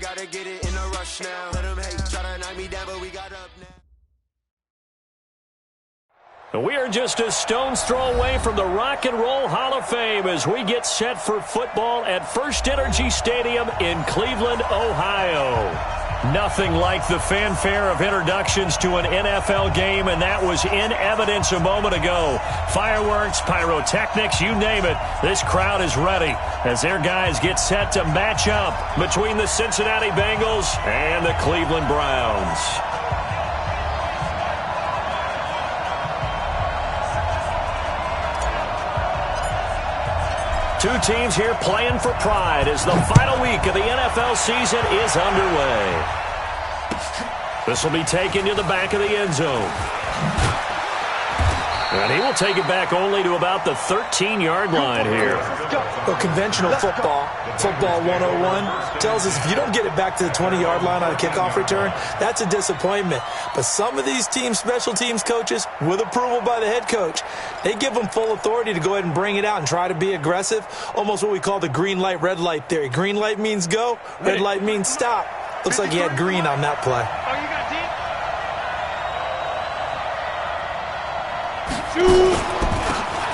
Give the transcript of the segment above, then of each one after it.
gotta get it in a rush now. Let them hate, try to knock me down, but we got up now. We are just a stone's throw away from the Rock and Roll Hall of Fame as we get set for football at First Energy Stadium in Cleveland, Ohio. Nothing like the fanfare of introductions to an NFL game, and that was in evidence a moment ago. Fireworks, pyrotechnics, you name it. This crowd is ready as their guys get set to match up between the Cincinnati Bengals and the Cleveland Browns. Two teams here playing for pride as the final week of the NFL season is underway. This will be taken to the back of the end zone. And he will take it back only to about the 13-yard line here. Well, conventional football 101, tells us if you don't get it back to the 20-yard line on a kickoff return, that's a disappointment. But some of these teams, special teams coaches, with approval by the head coach, they give them full authority to go ahead and bring it out and try to be aggressive, almost what we call the green light, red light theory. Green light means go, red light means stop. Looks like he had green on that play.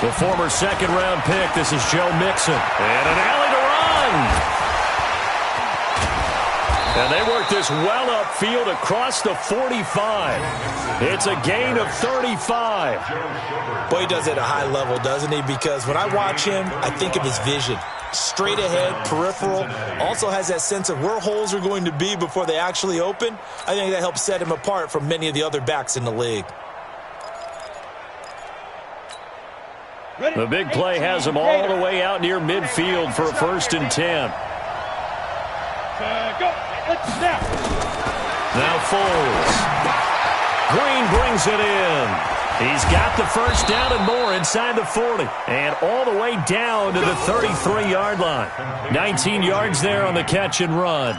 The former second-round pick, this is Joe Mixon. And an alley to run. And they work this well upfield across the 45. It's a gain of 35. Boy, he does it at a high level, doesn't he? Because when I watch him, I think of his vision. Straight ahead, peripheral, also has that sense of where holes are going to be before they actually open. I think that helps set him apart from many of the other backs in the league. The big play has him all the way out near midfield for a 1st and 10. Now Foles. Green brings it in. He's got the first down and more inside the 40. And all the way down to the 33-yard line. 19 yards there on the catch and run.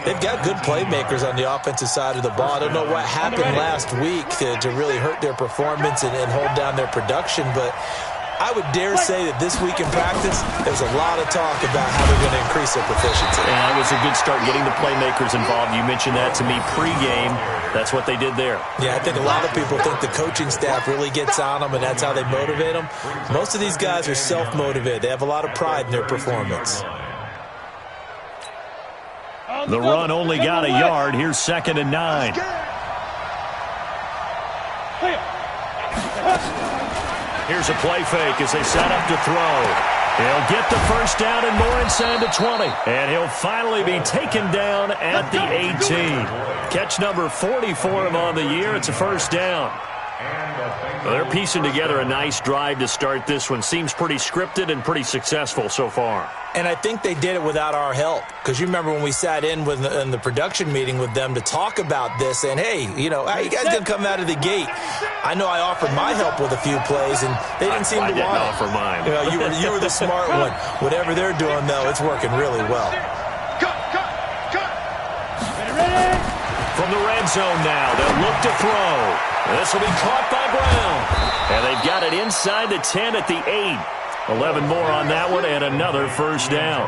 They've got good playmakers on the offensive side of the ball. I don't know what happened last week to really hurt their performance and hold down their production, but I would dare say that this week in practice, there's a lot of talk about how they're going to increase their proficiency. And it was a good start getting the playmakers involved. You mentioned that to me pregame. That's what they did there. Yeah, I think a lot of people think the coaching staff really gets on them, and that's how they motivate them. Most of these guys are self-motivated. They have a lot of pride in their performance. The run only got a yard. Here's 2nd and 9. Here's a play fake as they set up to throw. He'll get the first down and more inside the 20. And he'll finally be taken down at the 18. Catch number 40 for him on the year. It's a 1st down. Well, they're piecing together a nice drive to start this one. Seems pretty scripted and pretty successful so far. And I think they did it without our help. Because you remember when we sat in the production meeting with them to talk about this, and hey, you know, how you guys going to come out of the gate? I know I offered my help with a few plays, and they didn't seem to want it. I didn't offer mine. You know, you were the smart one. Whatever they're doing, though, it's working really well. From the red zone now, they'll look to throw. This will be caught by Brown. And they've got it inside the 10 at the 8. 11 more on that one and another 1st down.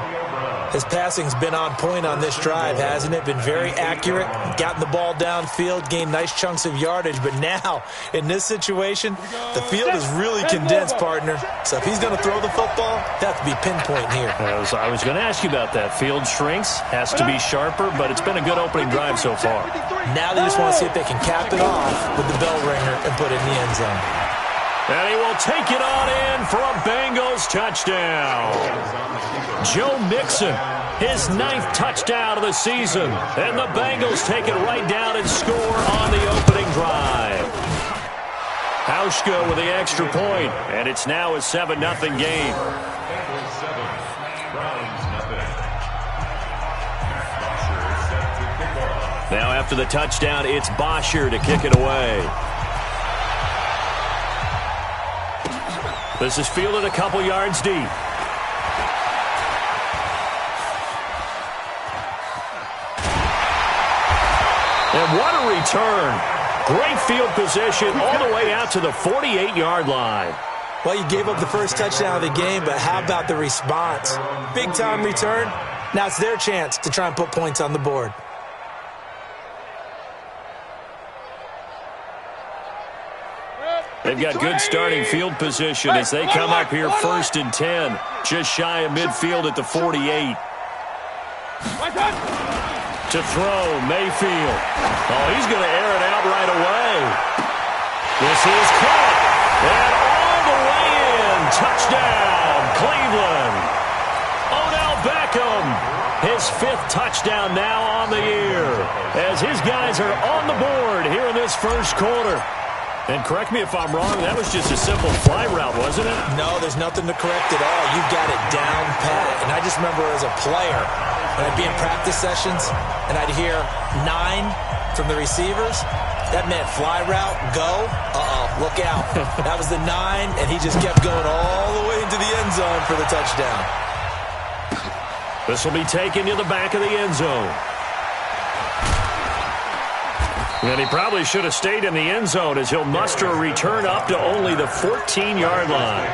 His passing's been on point on this drive, hasn't it? Been very accurate, gotten the ball downfield, gained nice chunks of yardage. But now, in this situation, the field is really condensed, partner. So if he's going to throw the football, that has to be pinpoint here. I was going to ask you about that. Field shrinks, has to be sharper, but it's been a good opening drive so far. Now they just want to see if they can cap it off with the bell ringer and put it in the end zone. And he will take it on in for a Bengals touchdown. Joe Mixon, his 9th touchdown of the season. And the Bengals take it right down and score on the opening drive. Hauschka with the extra point, and it's now a 7-0 game. Now after the touchdown, it's Bosher to kick it away. This is fielded a couple yards deep. And what a return. Great field position all the way out to the 48-yard line. Well, you gave up the first touchdown of the game, but how about the response? Big-time return. Now it's their chance to try and put points on the board. They've got good starting field position as they come up here 1st and 10. Just shy of midfield at the 48. To throw, Mayfield. Oh, he's going to air it out right away. This is caught. And all the way in. Touchdown, Cleveland. Odell Beckham. His 5th touchdown now on the year. As his guys are on the board here in this first quarter. And correct me if I'm wrong, that was just a simple fly route, wasn't it? No, there's nothing to correct at all. You've got it down pat. And I just remember as a player, when I'd be in practice sessions, and I'd hear 9 from the receivers, that meant fly route, go, look out. That was the 9, and he just kept going all the way into the end zone for the touchdown. This will be taken to the back of the end zone. And he probably should have stayed in the end zone as he'll muster a return up to only the 14-yard line.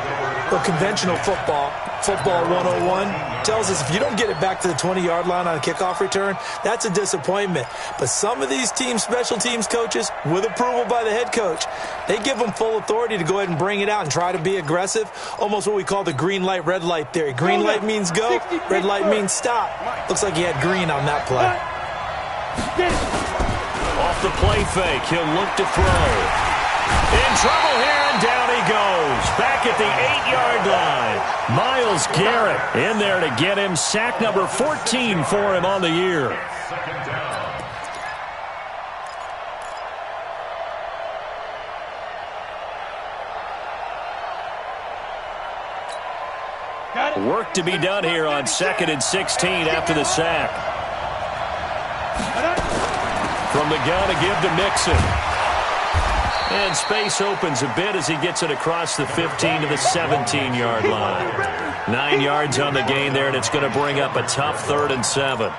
Well, conventional football 101, tells us if you don't get it back to the 20-yard line on a kickoff return, that's a disappointment. But some of these special teams coaches, with approval by the head coach, they give them full authority to go ahead and bring it out and try to be aggressive, almost what we call the green light, red light theory. Green light means go, red light means stop. Looks like he had green on that play. Off the play fake, he'll look to throw. In trouble here, and down he goes. Back at the 8-yard line. Myles Garrett in there to get him. Sack number 14 for him on the year. Work to be done here on 2nd and 16 after the sack. From the gun to give to Mixon. And space opens a bit as he gets it across the 15 to the 17-yard line. 9 yards on the gain there, and it's going to bring up a tough 3rd and 7. A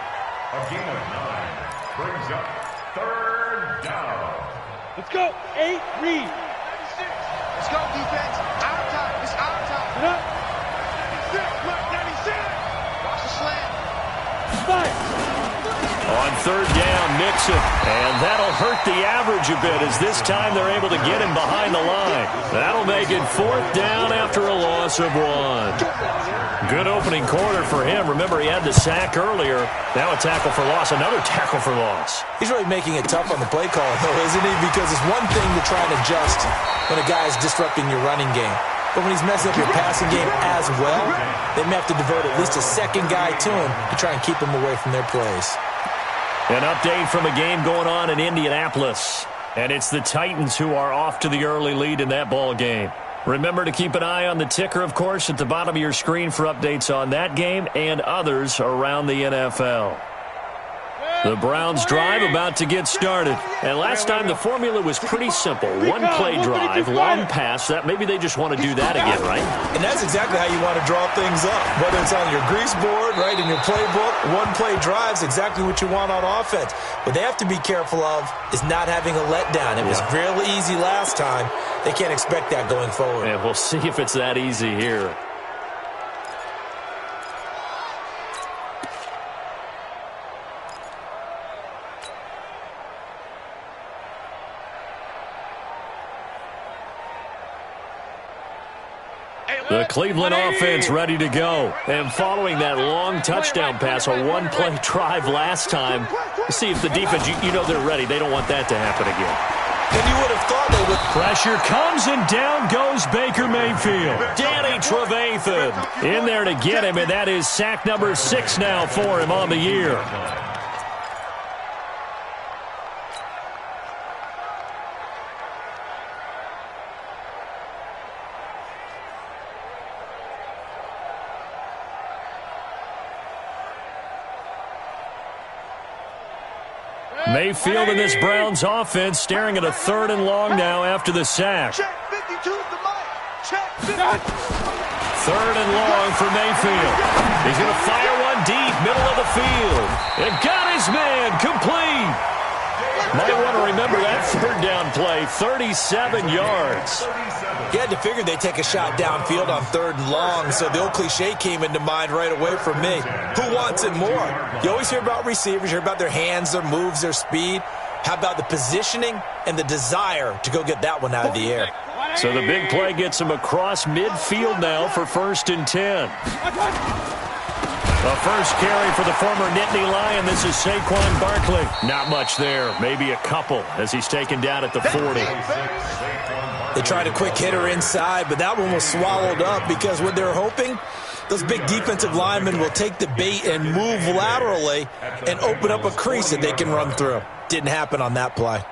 gain of 9 brings up 3rd down. Let's go. 8, read. 96. Let's go, defense. Our time. It's our time. 96. Look, 96. Watch the slant. 5. On 3rd down, Mixon. And that'll hurt the average a bit as this time they're able to get him behind the line. That'll make it 4th down after a loss of 1. Good opening quarter for him. Remember, he had the sack earlier. Now a tackle for loss, another tackle for loss. He's really making it tough on the play caller, though, isn't he? Because it's one thing to try and adjust when a guy is disrupting your running game. But when he's messing up your passing game as well, they may have to devote at least a second guy to him to try and keep him away from their plays. An update from a game going on in Indianapolis. And it's the Titans who are off to the early lead in that ball game. Remember to keep an eye on the ticker, of course, at the bottom of your screen for updates on that game and others around the NFL. The Browns drive about to get started. And last time the formula was pretty simple. One play drive, long pass. That maybe they just want to do that again, right? And that's exactly how you want to draw things up. Whether it's on your grease board, right, in your playbook, one play drive's exactly what you want on offense. What they have to be careful of is not having a letdown. It was real easy last time. They can't expect that going forward. And we'll see if it's that easy here. The Cleveland offense ready to go. And following that long touchdown pass, a one-play drive last time, see if the defense, you know they're ready. They don't want that to happen again. And you would have thought they would. Pressure comes, and down goes Baker Mayfield. Danny Trevathan in there to get him, and that is sack number 6 now for him on the year. Mayfield in this Browns offense staring at a 3rd and long now after the sack. 52 the mic. Check 50. 3rd and long for Mayfield. He's going to fire one deep, middle of the field. And got his man complete. Might want to remember that third down play, 37 yards. You had to figure they'd take a shot downfield on 3rd and long, so the old cliche came into mind right away for me. Who wants it more? You always hear about receivers, you hear about their hands, their moves, their speed. How about the positioning and the desire to go get that one out of the air? So the big play gets him across midfield now for 1st and 10. The first carry for the former Nittany Lion. This is Saquon Barkley. Not much there. Maybe a couple as he's taken down at the 40. They tried a quick hitter inside, but that one was swallowed up because what they're hoping, those big defensive linemen will take the bait and move laterally and open up a crease that they can run through. Didn't happen on that play.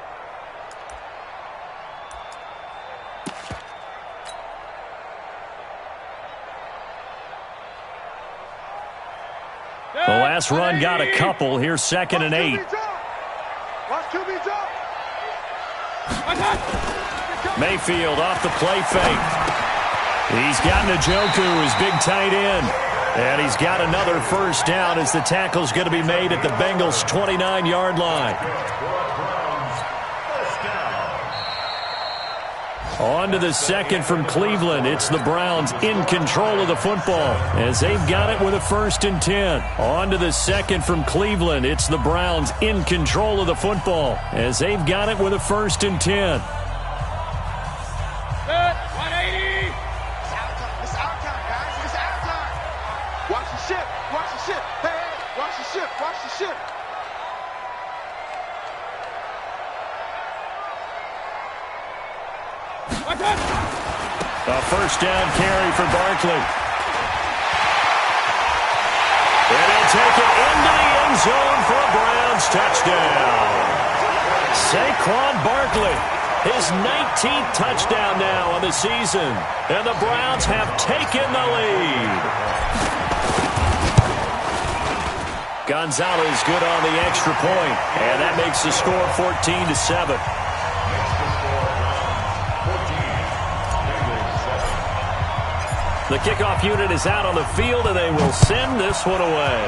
The last run got a couple. Here's 2nd and 8. Mayfield off the play fake. He's got Njoku, his big tight end. And he's got another first down as the tackle's going to be made at the Bengals' 29-yard line. On to the second from Cleveland. It's the Browns in control of the football as they've got it with a 1st and 10. On to the second from Cleveland. It's the Browns in control of the football as they've got it with a 1st and 10. Set, 180. It's our time, guys. It's our time. Watch the ship. Watch the ship. Hey, watch the ship. Watch the ship. A first down carry for Barkley. And he'll take it into the end zone for a Browns touchdown. Saquon Barkley, his 19th touchdown now on the season. And the Browns have taken the lead. Gonzalez good on the extra point. And that makes the score 14-7. The kickoff unit is out on the field, and they will send this one away.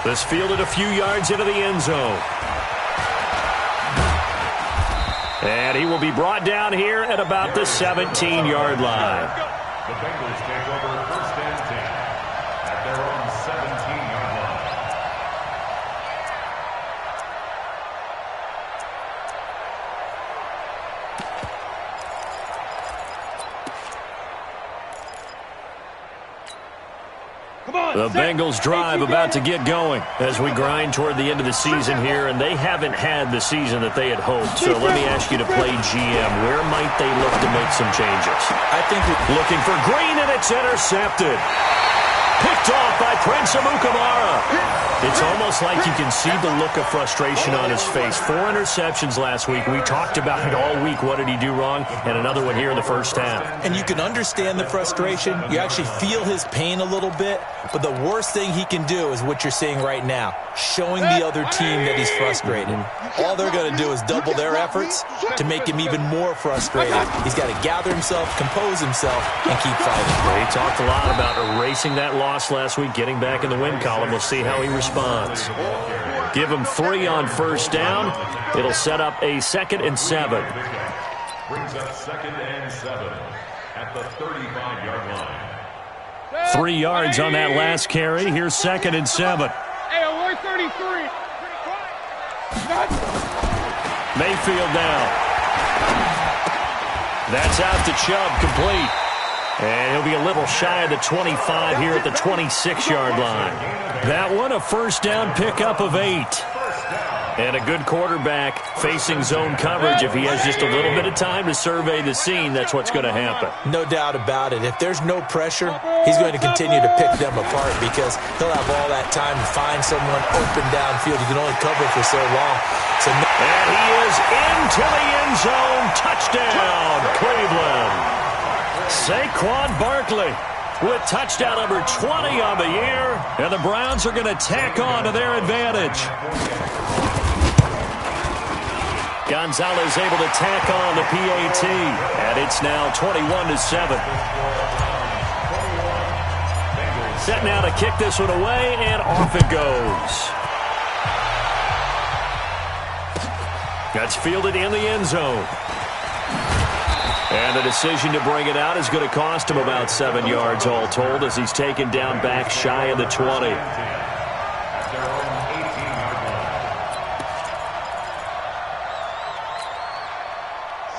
This fielded a few yards into the end zone. And he will be brought down here at about the 17-yard line. The Bengals take over 1st and 10 at their own 17-yard line. The Bengals drive about to get going as we grind toward the end of the season here, and they haven't had the season that they had hoped. So let me ask you to play GM. Where might they look to make some changes? I think looking for Green, and it's intercepted. Picked off by Prince Amukamara. It's almost like you can see the look of frustration on his face. 4 interceptions last week. We talked about it all week. What did he do wrong? And another one here in the first half. And you can understand the frustration. You actually feel his pain a little bit. But the worst thing he can do is what you're seeing right now, showing the other team that he's frustrated. All they're going to do is double their efforts to make him even more frustrated. He's got to gather himself, compose himself, and keep fighting. They talked a lot about erasing that loss last week, getting back in the win column. We'll see how he responds. Give him 3 on first down. It'll set up a 2nd and 7. Brings up 2nd and 7 at the 35-yard line. 3 yards on that last carry. Here's 2nd and 7. Hey, 133. Mayfield down. That's out to Chubb, complete. And he'll be a little shy of the 25 here at the 26-yard line. That one, a first down pickup of 8. And a good quarterback facing zone coverage. If he has just a little bit of time to survey the scene, that's what's going to happen. No doubt about it. If there's no pressure, he's going to continue to pick them apart because he'll have all that time to find someone open downfield. He can only cover for so long. And he is into the end zone. Touchdown, Cleveland. Saquon Barkley with touchdown number 20 on the year. And the Browns are going to tack on to their advantage. Gonzalez able to tack on the PAT. And it's now 21-7. Set now to kick this one away, and off it goes. That's fielded in the end zone. And the decision to bring it out is going to cost him about 7 yards all told as he's taken down back shy of the 20.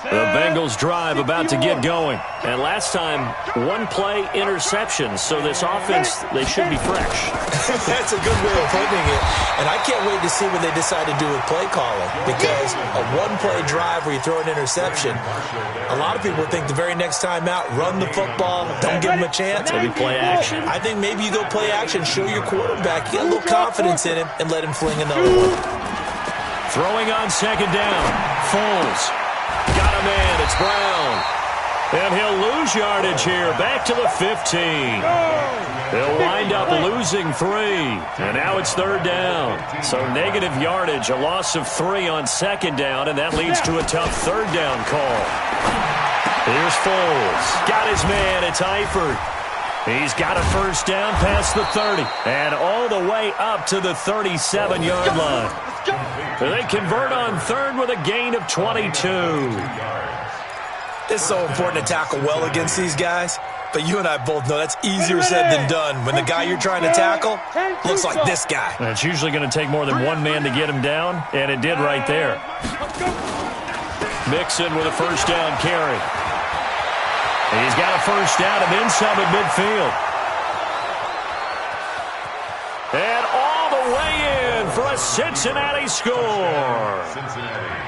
The Bengals drive about to get going. And last time, one play interception. So this offense, they should be fresh. That's a good way of putting it. And I can't wait to see what they decide to do with play calling. Because a one-play drive where you throw an interception, a lot of people think the very next time out, run the football, don't give them a chance. Maybe play action. I think maybe you go play action, show your quarterback, get a little confidence in him, and let him fling another one. Throwing on second down. Foles. Got a man. It's Brown. And he'll lose yardage here. Back to the 15. They'll wind up losing 3. And now it's third down. So negative yardage, a loss of 3 on second down, and that leads to a tough third down call. Here's Foles. Got his man. It's Eifert. He's got a first down past the 30. And all the way up to the 37-yard line. They convert on third with a gain of 22. It's so important to tackle well against these guys. But you and I both know that's easier said than done when the guy you're trying to tackle looks like this guy. And it's usually going to take more than one man to get him down, and it did right there. Mixon with a first down carry. He's got a first down and then some at midfield. And all the way in for a Cincinnati score.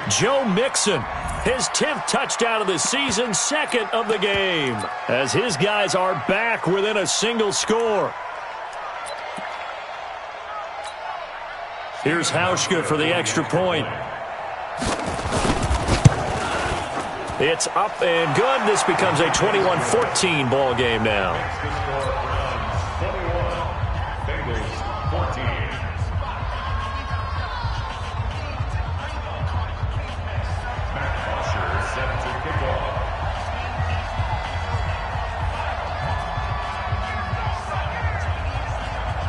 Joe Mixon, his 10th touchdown of the season, 2nd of the game, as his guys are back within a single score. Here's Hauschka for the extra point. It's up and good. This becomes a 21-14 ball game now.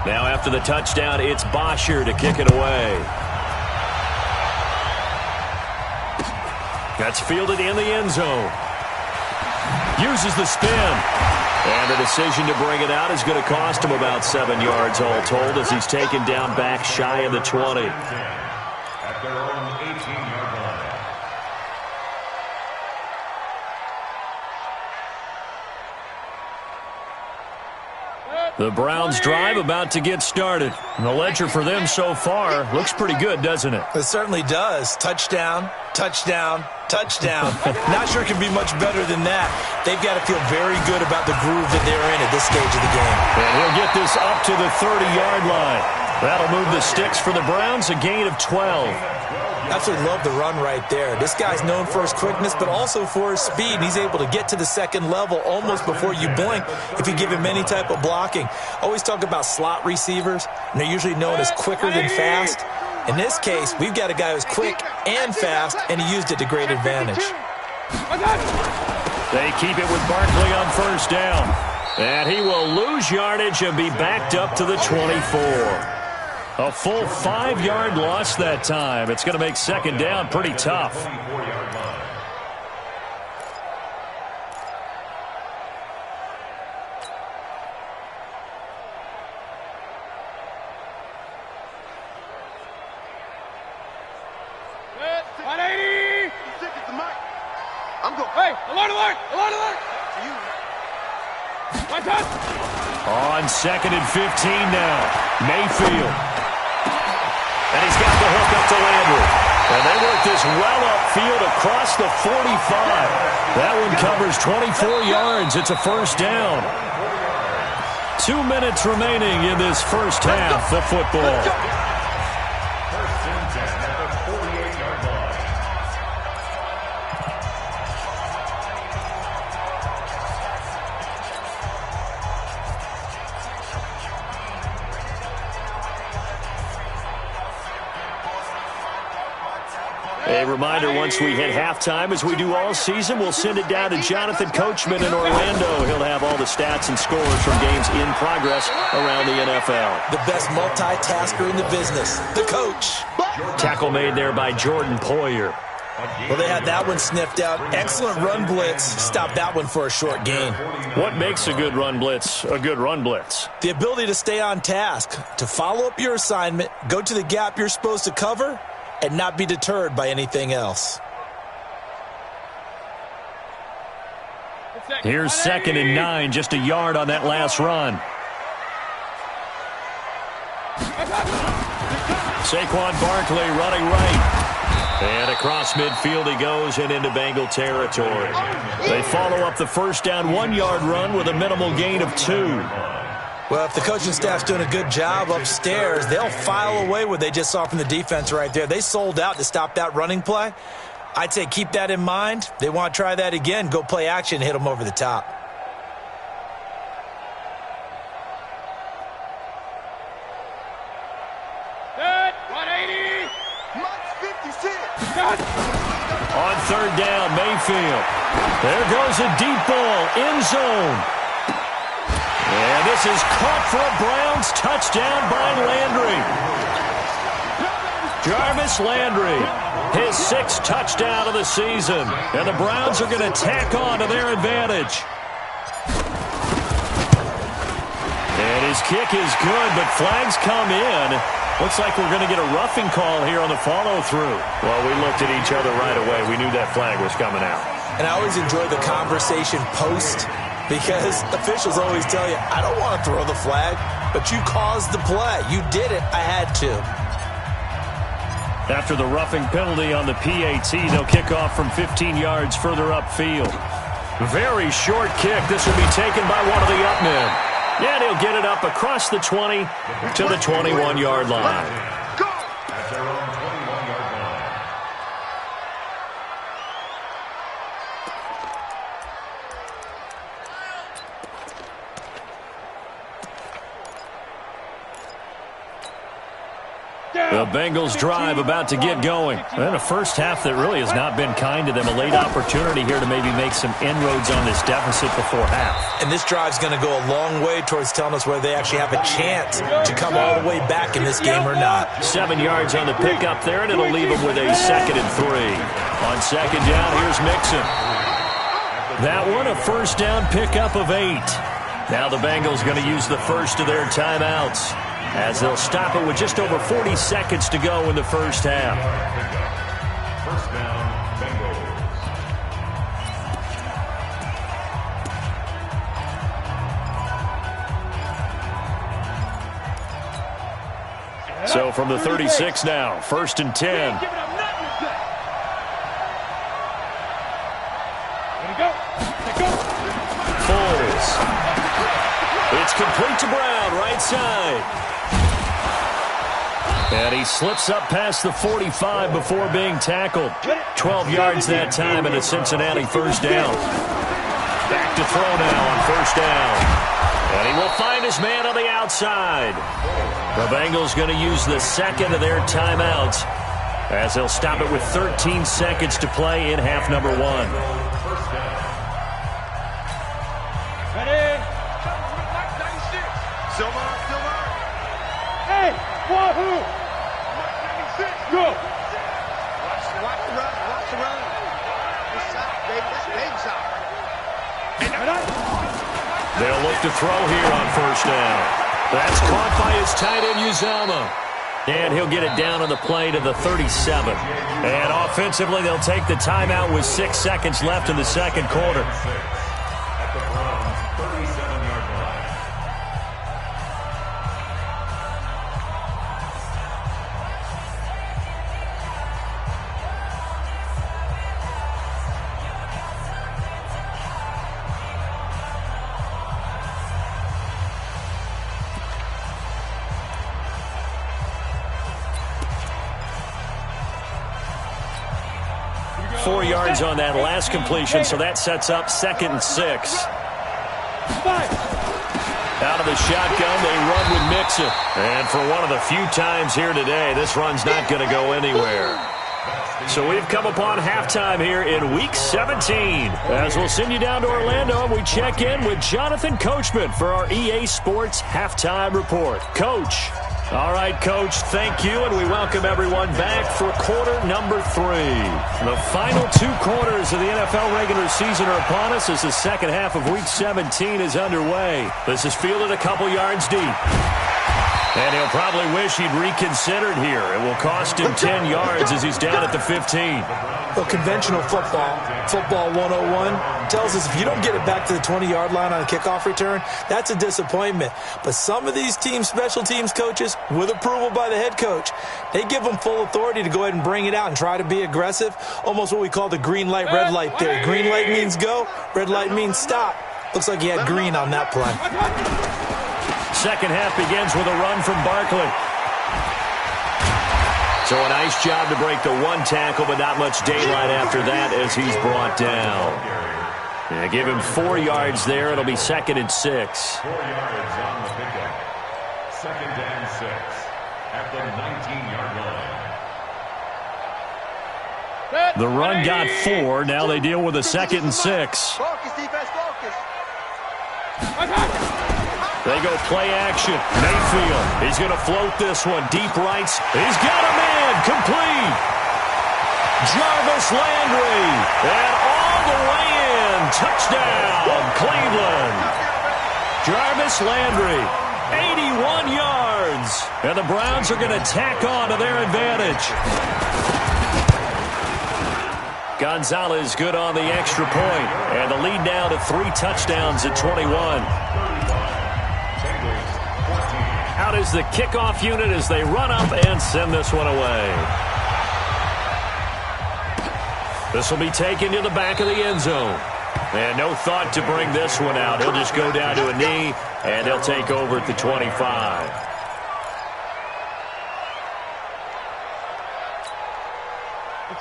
Now after the touchdown, it's Bosher to kick it away. That's fielded in the end zone. Uses the spin. And the decision to bring it out is going to cost him about 7 yards all told as he's taken down back shy of the 20. At their own 18-yard line. The Browns drive about to get started. And the ledger for them so far looks pretty good, doesn't it? It certainly does. Touchdown, touchdown, touchdown. Not sure it can be much better than that. They've got to feel very good about the groove that they're in at this stage of the game. And he'll get this up to the 30-yard line. That'll move the sticks for the Browns, a gain of 12. Absolutely love the run right there. This guy's known for his quickness, but also for his speed. And he's able to get to the second level almost before you blink if you give him any type of blocking. Always talk about slot receivers, and they're usually known as quicker than fast. In this case, we've got a guy who's quick and fast, and he used it to great advantage. They keep it with Barkley on first down. And he will lose yardage and be backed up to the 24. A full 5-yard loss that time. It's going to make second down pretty tough. On second and 15 now. Mayfield. And he's got the hook up to Landry. And they work this well upfield across the 45. That one covers 24 yards. It's a first down. 2 minutes remaining in this first half of football. First and 10 at the 48-yard line. A reminder, once we hit halftime, as we do all season, we'll send it down to Jonathan Coachman in Orlando. He'll have all the stats and scores from games in progress around the NFL. The best multitasker in the business, the coach. Tackle made there by Jordan Poyer. Well, they had that one sniffed out. Excellent run blitz. Stop that one for a short gain. What makes a good run blitz a good run blitz? The ability to stay on task, to follow up your assignment, go to the gap you're supposed to cover, and not be deterred by anything else. Here's 2nd and 9, just a yard on that last run. Saquon Barkley running right. And across midfield he goes and into Bengal territory. They follow up the first down 1-yard run with a minimal gain of 2. Well, if the coaching staff's doing a good job upstairs, they'll file away what they just saw from the defense right there. They sold out to stop that running play. I'd say keep that in mind. They want to try that again. Go play action, hit them over the top. On 3rd down, Mayfield. There goes a deep ball, end zone. And this is caught for a Browns touchdown by Landry. Jarvis Landry, his 6th touchdown of the season. And the Browns are going to tack on to their advantage. And his kick is good, but flags come in. Looks like we're going to get a roughing call here on the follow-through. Well, we looked at each other right away. We knew that flag was coming out. And I always enjoy the conversation post because officials always tell you, I don't want to throw the flag, but you caused the play. You did it. I had to. After the roughing penalty on the PAT, they'll kick off from 15 yards further upfield. Very short kick. This will be taken by one of the up men. And he'll get it up across the 20 to the 21-yard line. At their own 21-yard line. The Bengals drive about to get going. And a first half that really has not been kind to them. A late opportunity here to maybe make some inroads on this deficit before half. And this drive's going to go a long way towards telling us whether they actually have a chance to come all the way back in this game or not. 7 yards on the pickup there, and it'll leave them with a 2nd and 3. On 2nd down, here's Mixon. That one, a first down pickup of 8. Now the Bengals going to use the first of their timeouts, as they'll stop it with just over 40 seconds to go in the first half. First down, Bengals. So from the 36 now, 1st and 10. Foles. It's complete to Brown, right side. And he slips up past the 45 before being tackled. 12 yards that time and a Cincinnati first down. Back to throw now on 1st down. And he will find his man on the outside. The Bengals going to use the 2nd of their timeouts as they'll stop it with 13 seconds to play in half number 1. Ready? Silver. Hey, wahoo! Go! Watch the run. This side, baby. This baby side. They'll look to throw here on 1st down. That's caught by his tight end, Uzomah. And he'll get it down on the play to the 37. And offensively, they'll take the timeout with 6 seconds left in the 2nd quarter. At the Browns' 37-yard line. Four yards on that last completion, so that sets up 2nd and 6. Out of the shotgun, they run with Mixon. And for one of the few times here today, this run's not going to go anywhere. So we've come upon halftime here in Week 17. As we'll send you down to Orlando, and we check in with Jonathan Coachman for our EA Sports Halftime Report. Coach. All right, Coach, thank you, and we welcome everyone back for quarter number 3. The final 2 quarters of the NFL regular season are upon us as the second half of Week 17 is underway. This is fielded a couple yards deep. And he'll probably wish he'd reconsidered here. It will cost him 10 yards as he's down at the 15. Well, conventional football 101, tells us if you don't get it back to the 20-yard line on a kickoff return, that's a disappointment. But some of these special teams coaches, with approval by the head coach, they give them full authority to go ahead and bring it out and try to be aggressive, almost what we call the green light, red light theory. Green light means go, red light means stop. Looks like he had green on that play. Second half begins with a run from Barkley. So a nice job to break the 1 tackle, but not much daylight after that as he's brought down. Yeah, give him 4 yards there. It'll be 2nd and 6. 4 yards on the pickup. 2nd and 6 at the 19-yard line. The run got 4. Now they deal with a 2nd and 6. Focus, defense, focus. They go play action. Mayfield, he's going to float this one. Deep rights. He's got a man. Complete. Jarvis Landry. And all the way in. Touchdown, Cleveland. Jarvis Landry, 81 yards. And the Browns are going to tack on to their advantage. Gonzalez good on the extra point. And the lead now to 3 touchdowns at 21. Out is the kickoff unit as they run up and send this one away. This will be taken to the back of the end zone. And no thought to bring this one out. He'll just go down to a knee, and they'll take over at the 25.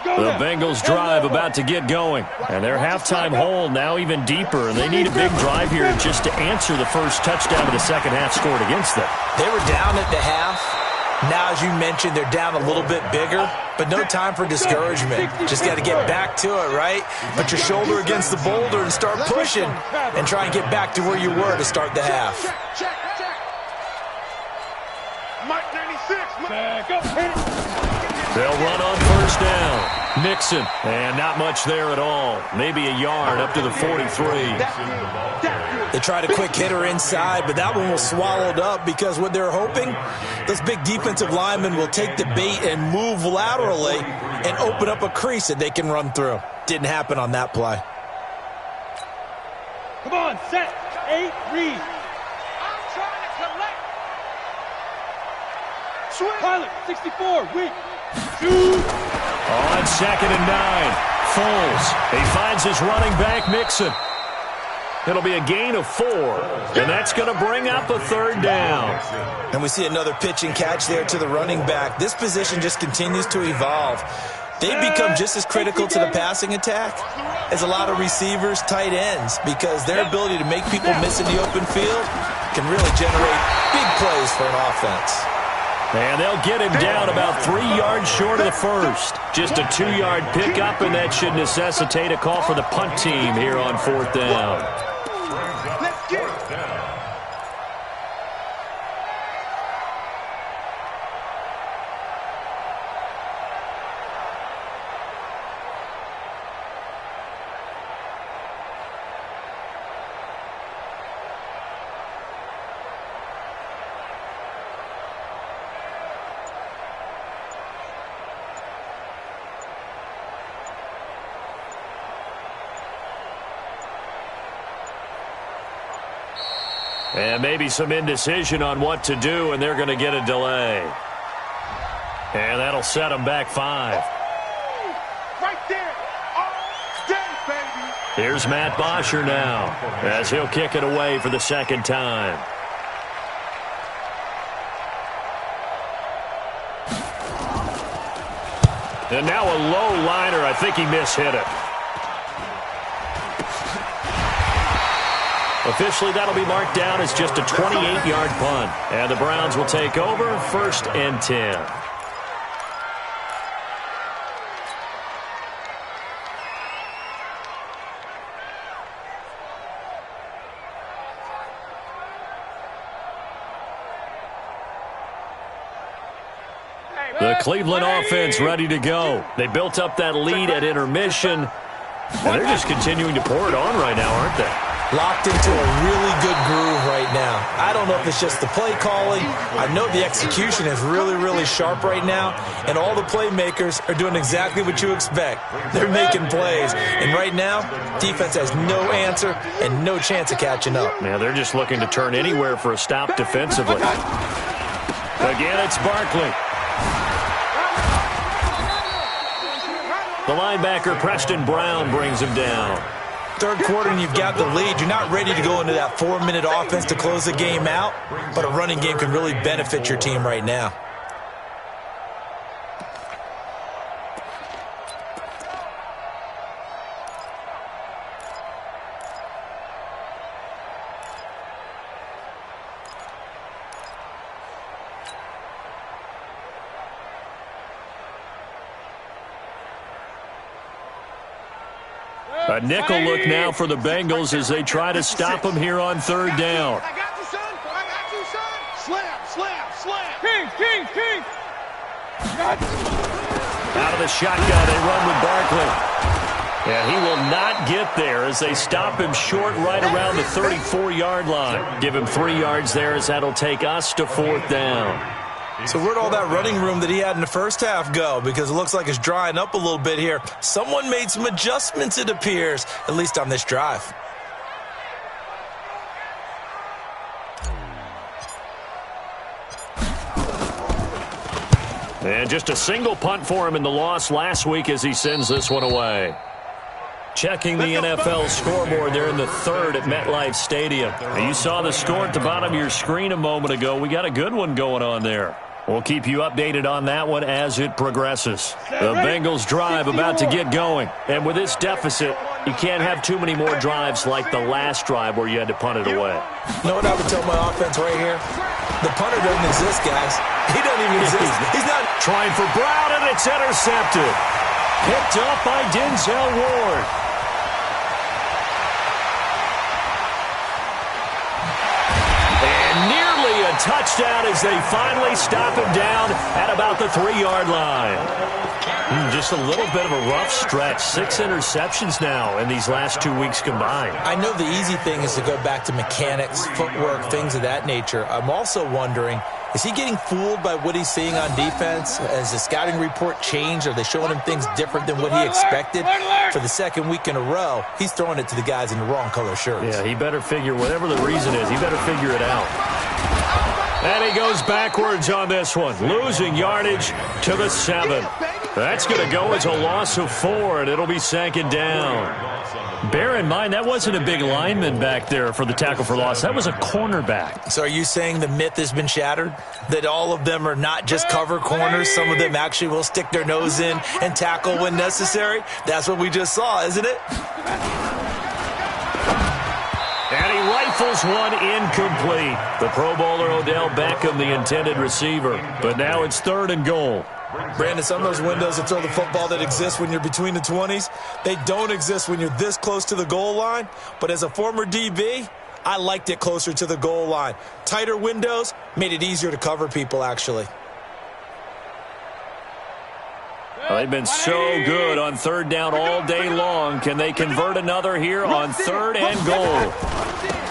The Bengals drive about to get going. And their halftime hole now even deeper. And they need a big drive here just to answer the first touchdown of the second half scored against them. They were down at the half. Now, as you mentioned, they're down a little bit bigger. But no time for discouragement. Just got to get back to it, right? Put your shoulder against the boulder and start pushing. And try and get back to where you were to start the half. Check. Mike 96. They'll run on first down. Mixon, and not much there at all. Maybe a yard up to the 43. They tried a quick hitter inside, but that one was swallowed up because what they're hoping, those big defensive linemen will take the bait and move laterally and open up a crease that they can run through. Didn't happen on that play. Come on, set, 8, read. I'm trying to collect. Swing. Pilot, 64, weak. Shoot. On 2nd and 9. Foles. He finds his running back, Mixon. It'll be a gain of 4. And that's going to bring up a 3rd down. And we see another pitch and catch there to the running back. This position just continues to evolve. They've become just as critical to the passing attack as a lot of receivers, tight ends, because their ability to make people miss in the open field can really generate big plays for an offense. And they'll get him down about 3 yards short of the first. Just a 2-yard pickup, and that should necessitate a call for the punt team here on 4th down. Let's get it. And maybe some indecision on what to do, and they're going to get a delay. And that'll set them back 5. Right there. All day, baby. Here's Matt Bosher now, as he'll kick it away for the 2nd time. And now a low liner. I think he mishit it. Officially, that'll be marked down as just a 28-yard punt. And the Browns will take over 1st and 10. The Cleveland offense ready to go. They built up that lead at intermission, and they're just continuing to pour it on right now, aren't they? Locked into a really good groove right now. I don't know if it's just the play calling. I know the execution is really, really sharp right now, and all the playmakers are doing exactly what you expect. They're making plays, and right now, defense has no answer and no chance of catching up. Man, they're just looking to turn anywhere for a stop defensively. Again, it's Barkley. The linebacker, Preston Brown, brings him down. Third quarter and you've got the lead. You're not ready to go into that 4-minute offense to close the game out, but a running game can really benefit your team right now. A nickel look now for the Bengals as they try to stop him here on third down. I got you, son. I got you, son. Slam, slam, slam. King. Out of the shotgun, they run with Barkley. And he will not get there as they stop him short right around the 34-yard line. Give him 3 yards there as that'll take us to fourth down. So where'd all that running room that he had in the first half go? Because it looks like it's drying up a little bit here. Someone made some adjustments, it appears, at least on this drive. And just a single punt for him in the loss last week as he sends this one away. Checking the NFL scoreboard there in the third at MetLife Stadium. You saw the score at the bottom of your screen a moment ago. We got a good one going on there. We'll keep you updated on that one as it progresses. The Bengals drive about to get going. And with this deficit, you can't have too many more drives like the last drive where you had to punt it away. You know what I would tell my offense right here? The punter doesn't exist, guys. He doesn't even exist. He's not trying for Brown, and it's intercepted. Picked up by Denzel Ward. Touchdown as they finally stop him down at about the 3-yard line. Just a little bit of a rough stretch. 6 interceptions now in these last 2 weeks combined. I know the easy thing is to go back to mechanics, footwork, things of that nature. I'm also wondering, is he getting fooled by what he's seeing on defense? Has the scouting report changed? Are they showing him things different than what he expected? For the second week in a row, he's throwing it to the guys in the wrong color shirts. Yeah, he better figure, whatever the reason is, he better figure it out. And he goes backwards on this one, losing yardage to the 7. That's going to go as a loss of 4, and it'll be second down. Bear in mind, that wasn't a big lineman back there for the tackle for loss. That was a cornerback. So are you saying the myth has been shattered? That all of them are not just cover corners? Some of them actually will stick their nose in and tackle when necessary? That's what we just saw, isn't it? And he rifles one incomplete. The Pro Bowler Odell Beckham, the intended receiver. But now it's 3rd and goal. Brandon, some of those windows that throw the football that exist when you're between the 20s, they don't exist when you're this close to the goal line. But as a former DB, I liked it closer to the goal line. Tighter windows made it easier to cover people, actually. Well, they've been so good on 3rd down all day long. Can they convert another here on 3rd and goal?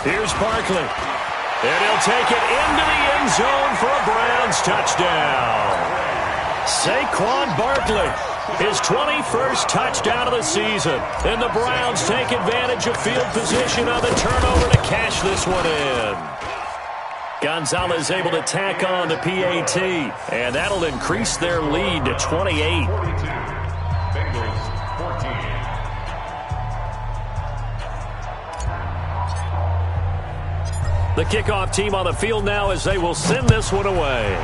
Here's Barkley. And he'll take it into the end zone for a Browns touchdown. Saquon Barkley, his 21st touchdown of the season. And the Browns take advantage of field position on the turnover to cash this one in. Gonzalez able to tack on the PAT, and that'll increase their lead to 28. 42. Bengals 14. The kickoff team on the field now as they will send this one away.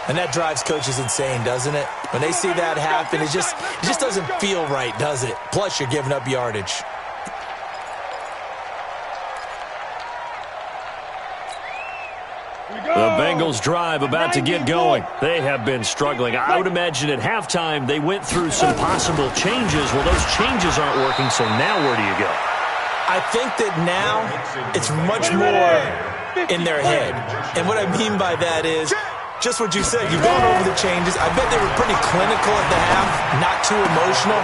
And that drives coaches insane, doesn't it? When they see that happen, it just doesn't feel right, does it? Plus, you're giving up yardage. The Bengals drive about to get going. They have been struggling. I would imagine at halftime they went through some possible changes. Well, those changes aren't working, so now where do you go? I think that now it's much more in their head. And what I mean by that is just what you said. You've gone over the changes. I bet they were pretty clinical at the half, not too emotional.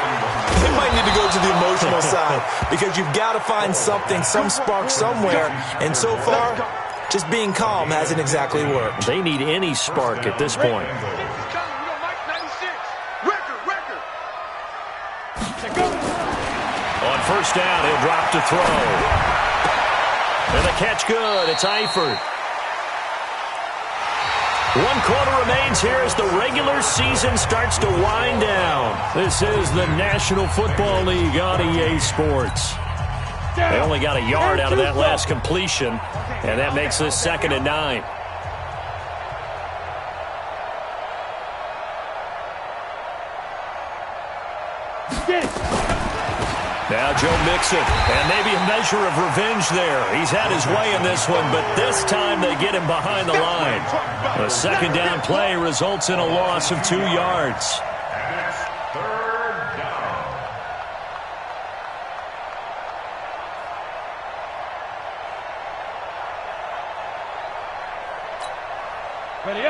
They might need to go to the emotional side because you've got to find something, some spark somewhere. And so far, just being calm hasn't exactly worked. They need any spark at this point. On first down, he'll drop to throw. And the catch good. It's Eifert. 1 quarter remains here as the regular season starts to wind down. This is the National Football League on EA Sports. They only got a yard out of that last completion, and that makes this 2nd and 9. Now Joe Mixon, and maybe a measure of revenge there. He's had his way in this one, but this time they get him behind the line. A 2nd down play results in a loss of 2 yards. And it's 3rd down.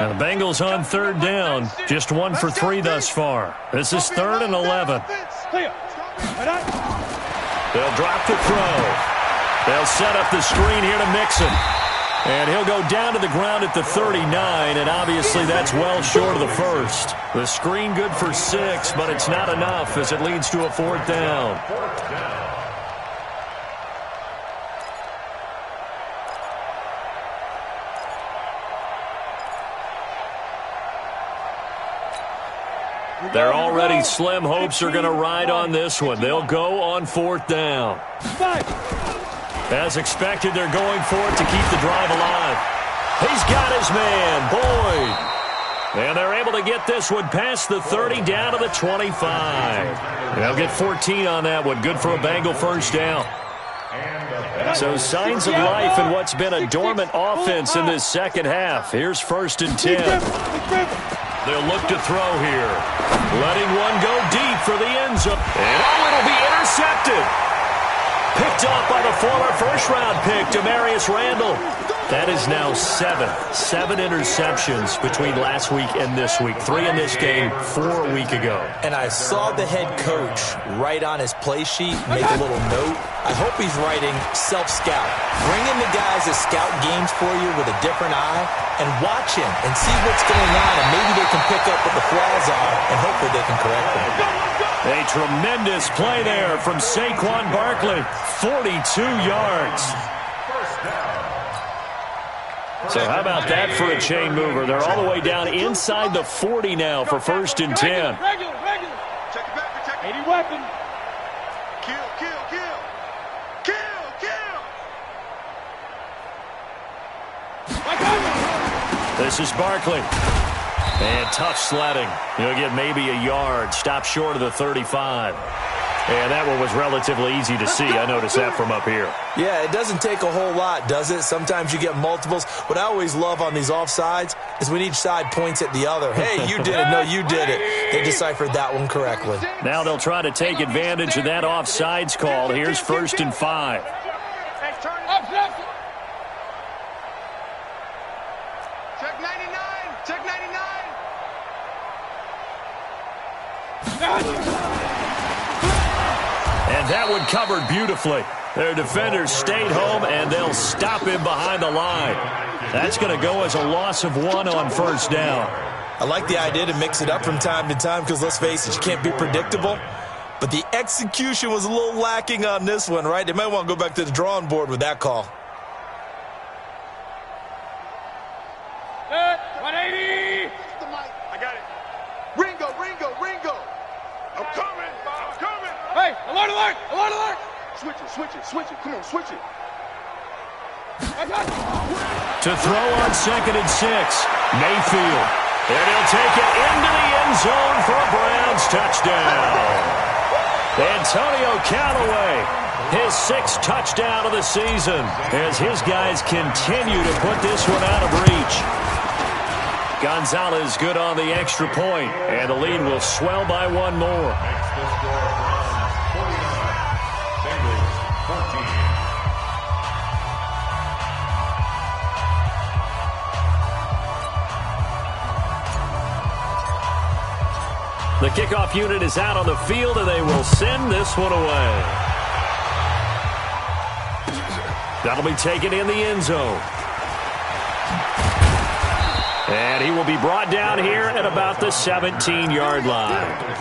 Now the Bengals on 3rd down, just 1 for 3 thus far. This is 3rd and 11. They'll drop to throw. They'll set up the screen here to Mixon. And he'll go down to the ground at the 39, and obviously that's well short of the first. The screen good for 6, but it's not enough as it leads to a 4th down. Their already slim hopes are going to ride on this one. They'll go on 4th down. As expected, they're going for it to keep the drive alive. He's got his man, Boyd. And they're able to get this one past the 30 down to the 25. They'll get 14 on that one. Good for a Bengal 1st down. So signs of life in what's been a dormant offense in this 2nd half. Here's 1st and 10. They'll look to throw here. Letting one go deep for the end zone. And it'll be intercepted. Picked off by the former first-round pick, Demarius Randall. That is now 7 interceptions between last week and this week. 3 in this game, 4 a week ago. And I saw the head coach write on his play sheet, make a little note. I hope he's writing self-scout. Bring in the guys that scout games for you with a different eye and watch him and see what's going on, and maybe they can pick up what the flaws are, and hopefully they can correct them. A tremendous play there from Saquon Barkley. 42 yards. So how about that for a chain mover? They're all the way down inside the 40 now for 1st and 10. Regular. Check it back, protect it. 80 weapon. Kill. This is Barkley. And tough sledding. He'll get maybe a yard. Stop short of the 35. And that one was relatively easy to see. I noticed that from up here. Yeah, it doesn't take a whole lot, does it? Sometimes you get multiples. What I always love on these offsides is when each side points at the other. Hey, you did it. No, you did it. They deciphered that one correctly. Now they'll try to take advantage of that offsides call. Here's 1st and 5. Check 99. Check 99. And that one covered beautifully. Their defenders stayed home, and they'll stop him behind the line. That's going to go as a loss of 1 on 1st down. I like the idea to mix it up from time to time because, let's face it, you can't be predictable. But the execution was a little lacking on this one, right? They might want to go back to the drawing board with that call. 180. I got it. Ringo. I'm coming. Hey, alert. Switch it. Come on, switch it. To throw on 2nd and 6. Mayfield. And he'll take it into the end zone for a Browns touchdown. Antonio Callaway, his 6th touchdown of the season, as his guys continue to put this one out of reach. Gonzalez good on the extra point, and the lead will swell by 1 more. Makes the score Browns 49, Bengals 14. The kickoff unit is out on the field, and they will send this one away. That'll be taken in the end zone. And he will be brought down here at about the 17-yard line.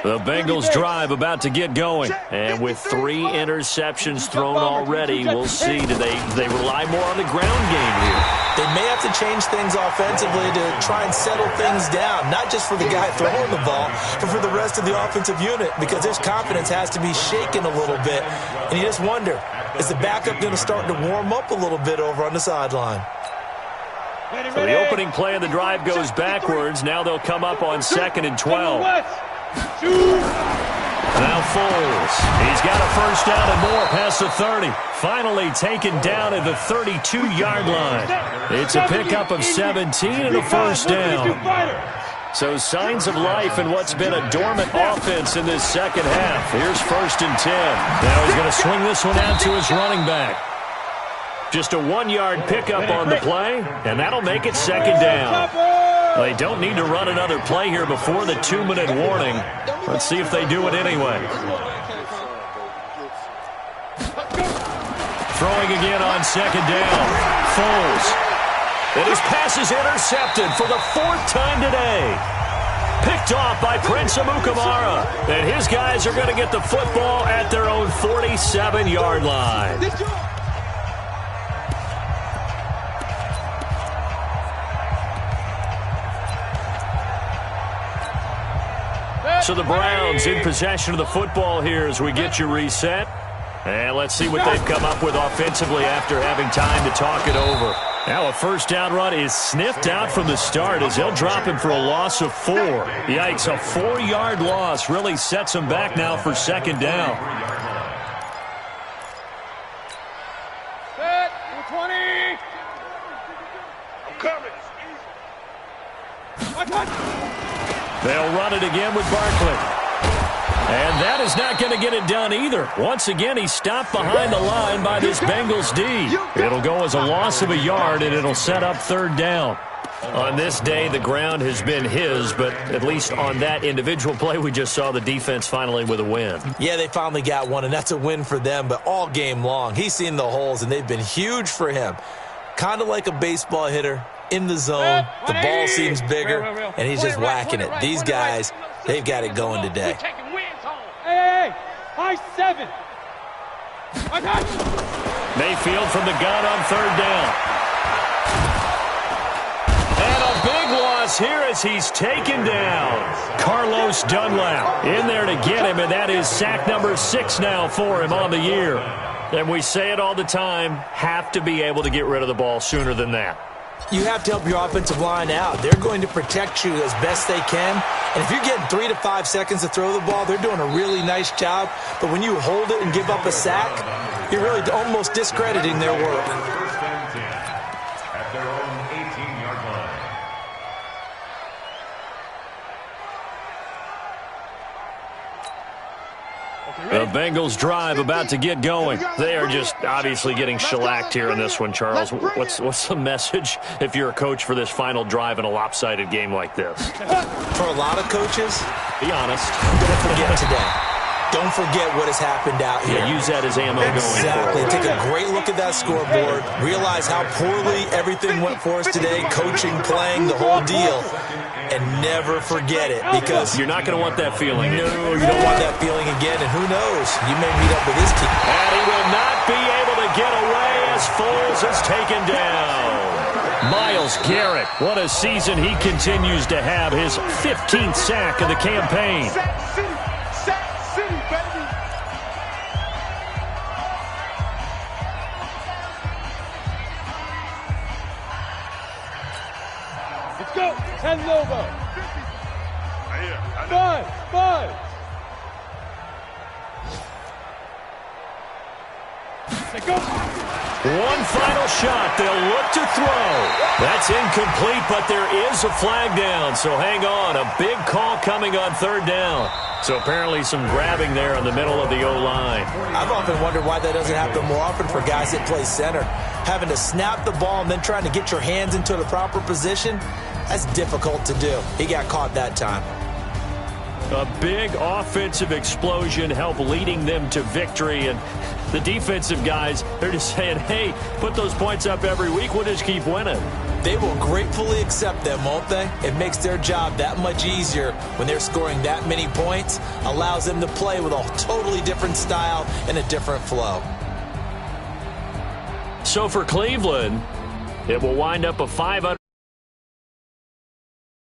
The Bengals drive about to get going. And with 3 interceptions thrown already, we'll see. Do they rely more on the ground game here? They may have to change things offensively to try and settle things down, not just for the guy throwing the ball, but for the rest of the offensive unit, because his confidence has to be shaken a little bit. And you just wonder, is the backup going to start to warm up a little bit over on the sideline? So the opening play of the drive goes backwards. Now they'll come up on 2nd and 12. Now Foles. He's got a first down and more past the 30. Finally taken down at the 32-yard line. It's a pickup of 17 and a first down. So signs of life in what's been a dormant offense in this second half. Here's 1st and 10. Now he's going to swing this one out to his running back. Just a 1-yard pickup on the play, and that'll make it 2nd down. They don't need to run another play here before the 2-minute warning. Let's see if they do it anyway. Throwing again on 2nd down. Foles. And his pass is intercepted for the 4th time today. Picked off by Prince Amukamara. And his guys are going to get the football at their own 47-yard line. So the Browns in possession of the football here as we get you reset. And let's see what they've come up with offensively after having time to talk it over. Now a first down run is sniffed out from the start as they'll drop him for a loss of 4. Yikes, a 4-yard loss really sets him back now for 2nd down. Set, 20. I'm coming. They'll run it again with Barkley. And that is not going to get it done either. Once again, he's stopped behind the line by this Bengals D. It'll go as a loss of a yard, and it'll set up 3rd down. On this day, the ground has been his, but at least on that individual play, we just saw the defense finally with a win. Yeah, they finally got one, and that's a win for them, but all game long, he's seen the holes, and they've been huge for him. Kind of like a baseball hitter. In the zone, the ball seems bigger, and he's just whacking it. These guys, they've got it going today. Hey, high 7. I got you. Mayfield from the gun on 3rd down. And a big loss here as he's taken down. Carlos Dunlap in there to get him, and that is sack number 6 now for him on the year. And we say it all the time, have to be able to get rid of the ball sooner than that. You have to help your offensive line out. They're going to protect you as best they can. And if you're getting 3 to 5 seconds to throw the ball, they're doing a really nice job. But when you hold it and give up a sack, you're really almost discrediting their work. At their own 18-yard line. The Bengals drive about to get going. They are just obviously getting shellacked here in this one, Charles. What's the message if you're a coach for this final drive in a lopsided game like this? For a lot of coaches, be honest. Don't forget today. Don't forget what has happened out here. Yeah, use that as ammo going Exactly. forward. Take a great look at that scoreboard. Realize how poorly everything went for us today. Coaching, playing, the whole deal. And never forget it, because you're not going to want that feeling. No, you don't want that feeling again, and who knows? You may meet up with his team. And he will not be able to get away as Foles is taken down. Myles Garrett, what a season he continues to have. His 15th sack of the campaign. Sack City, baby. Let's go. 10 over. 5. Let's go. One final shot. They'll look to throw. That's incomplete, but there is a flag down. So hang on. A big call coming on third down. So apparently some grabbing there in the middle of the O-line. I've often wondered why that doesn't happen more often for guys that play center. Having to snap the ball and then trying to get your hands into the proper position, that's difficult to do. He got caught that time. A big offensive explosion helped leading them to victory. And the defensive guys, they're just saying, hey, put those points up every week. We'll just keep winning. They will gratefully accept them, won't they? It makes their job that much easier when they're scoring that many points. Allows them to play with a totally different style and a different flow. So for Cleveland, it will wind up a 500.